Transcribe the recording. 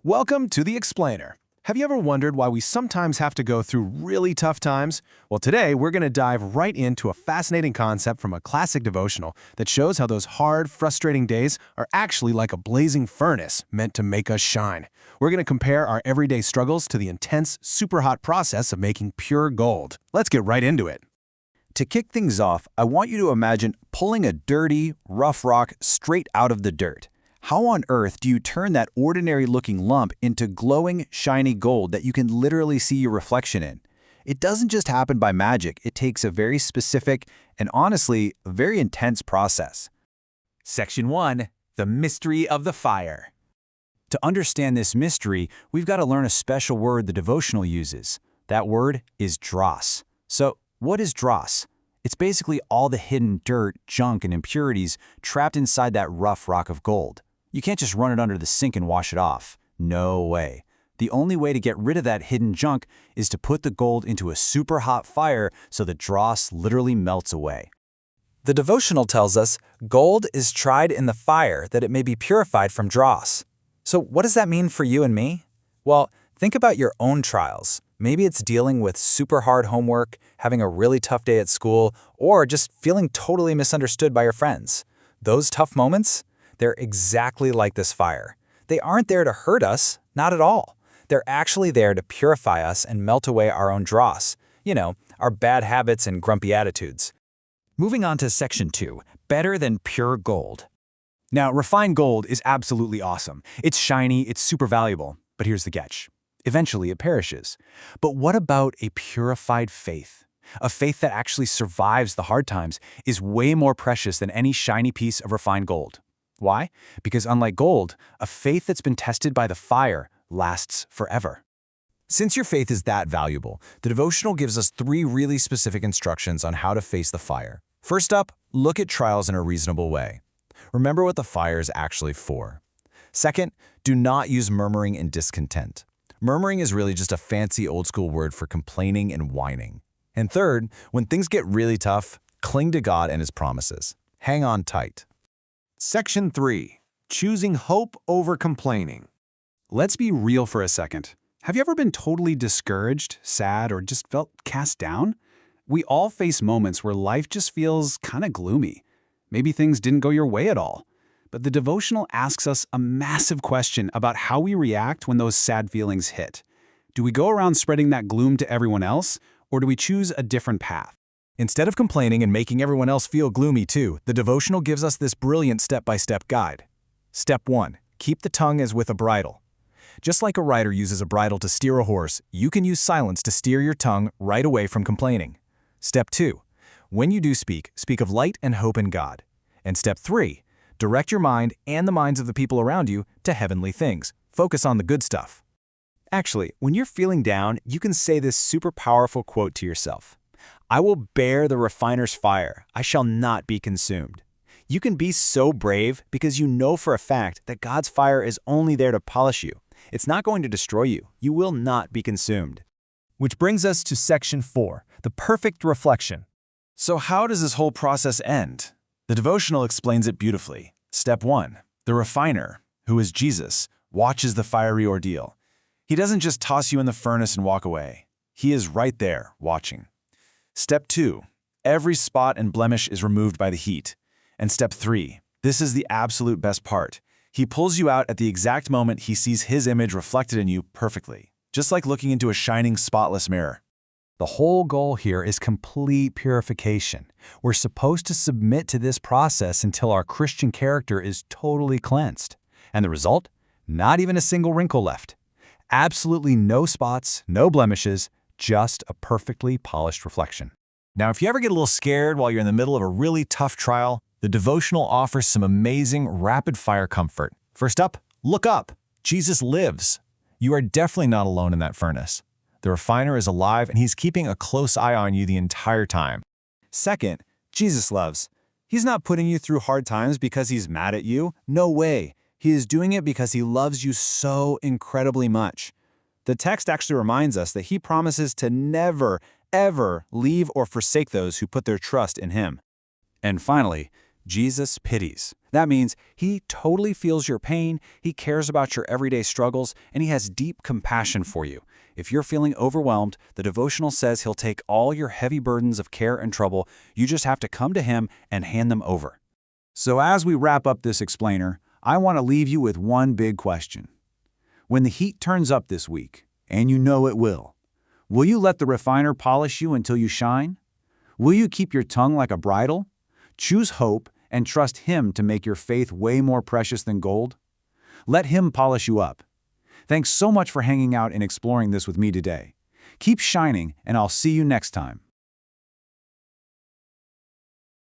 Welcome to The Explainer. Have you ever wondered why we sometimes have to go through really tough times? Well, today we're going to dive right into a fascinating concept from a classic devotional that shows how those hard, frustrating days are actually like a blazing furnace meant to make us shine. We're going to compare our everyday struggles to the intense, super hot process of making pure gold. Let's get right into it. To kick things off, I want you to imagine pulling a dirty, rough rock straight out of the dirt. How on earth do you turn that ordinary-looking lump into glowing, shiny gold that you can literally see your reflection in? It doesn't just happen by magic. It takes a very specific and honestly, a very intense process. Section 1. The Mystery of the Fire. To understand this mystery, we've got to learn a special word the devotional uses. That word is dross. So, what is dross? It's basically all the hidden dirt, junk, and impurities trapped inside that rough rock of gold. You can't just run it under the sink and wash it off. No way. The only way to get rid of that hidden junk is to put the gold into a super hot fire so the dross literally melts away. The devotional tells us gold is tried in the fire that it may be purified from dross. So what does that mean for you and me? Well, think about your own trials. Maybe it's dealing with super hard homework, having a really tough day at school, or just feeling totally misunderstood by your friends. Those tough moments? They're exactly like this fire. They aren't there to hurt us, not at all. They're actually there to purify us and melt away our own dross. Our bad habits and grumpy attitudes. Moving on to Section 2. Better than pure gold. Now, refined gold is absolutely awesome. It's shiny, it's super valuable. But here's the catch. Eventually, it perishes. But what about a purified faith? A faith that actually survives the hard times is way more precious than any shiny piece of refined gold. Why? Because unlike gold, a faith that's been tested by the fire lasts forever. Since your faith is that valuable, the devotional gives us 3 really specific instructions on how to face the fire. First up, look at trials in a reasonable way. Remember what the fire is actually for. Second, do not use murmuring and discontent. Murmuring is really just a fancy old-school word for complaining and whining. And third, when things get really tough, cling to God and His promises. Hang on tight. Section 3. Choosing hope over complaining. Let's be real for a second. Have you ever been totally discouraged, sad, or just felt cast down? We all face moments where life just feels kind of gloomy. Maybe things didn't go your way at all. But the devotional asks us a massive question about how we react when those sad feelings hit. Do we go around spreading that gloom to everyone else, or do we choose a different path? Instead of complaining and making everyone else feel gloomy too, the devotional gives us this brilliant step-by-step guide. Step 1. Keep the tongue as with a bridle. Just like a rider uses a bridle to steer a horse, you can use silence to steer your tongue right away from complaining. Step 2. When you do speak, speak of light and hope in God. And Step 3. Direct your mind and the minds of the people around you to heavenly things. Focus on the good stuff. Actually, when you're feeling down, you can say this super powerful quote to yourself. I will bear the refiner's fire. I shall not be consumed. You can be so brave because you know for a fact that God's fire is only there to polish you. It's not going to destroy you. You will not be consumed. Which brings us to Section 4, the perfect reflection. So how does this whole process end? The devotional explains it beautifully. Step 1. The refiner, who is Jesus, watches the fiery ordeal. He doesn't just toss you in the furnace and walk away. He is right there, watching. Step 2. Every spot and blemish is removed by the heat. And Step 3. This is the absolute best part. He pulls you out at the exact moment He sees His image reflected in you perfectly, just like looking into a shining, spotless mirror. The whole goal here is complete purification. We're supposed to submit to this process until our Christian character is totally cleansed. And the result? Not even a single wrinkle left. Absolutely no spots, no blemishes, just a perfectly polished reflection. Now, if you ever get a little scared while you're in the middle of a really tough trial, the devotional offers some amazing rapid-fire comfort. First up, look up. Jesus lives. You are definitely not alone in that furnace. The refiner is alive and He's keeping a close eye on you the entire time. Second, Jesus loves. He's not putting you through hard times because He's mad at you. No way. He is doing it because He loves you so incredibly much. The text actually reminds us that He promises to never, ever leave or forsake those who put their trust in Him. And finally, Jesus pities. That means he totally feels your pain, he cares about your everyday struggles, and he has deep compassion for you. If you're feeling overwhelmed, the devotional says he'll take all your heavy burdens of care and trouble. You just have to come to him and hand them over. So as we wrap up this explainer, I want to leave you with one big question. When the heat turns up this week, and you know it will you let the refiner polish you until you shine? Will you keep your tongue like a bridle? Choose hope and trust him to make your faith way more precious than gold? Let him polish you up. Thanks so much for hanging out and exploring this with me today. Keep shining, and I'll see you next time.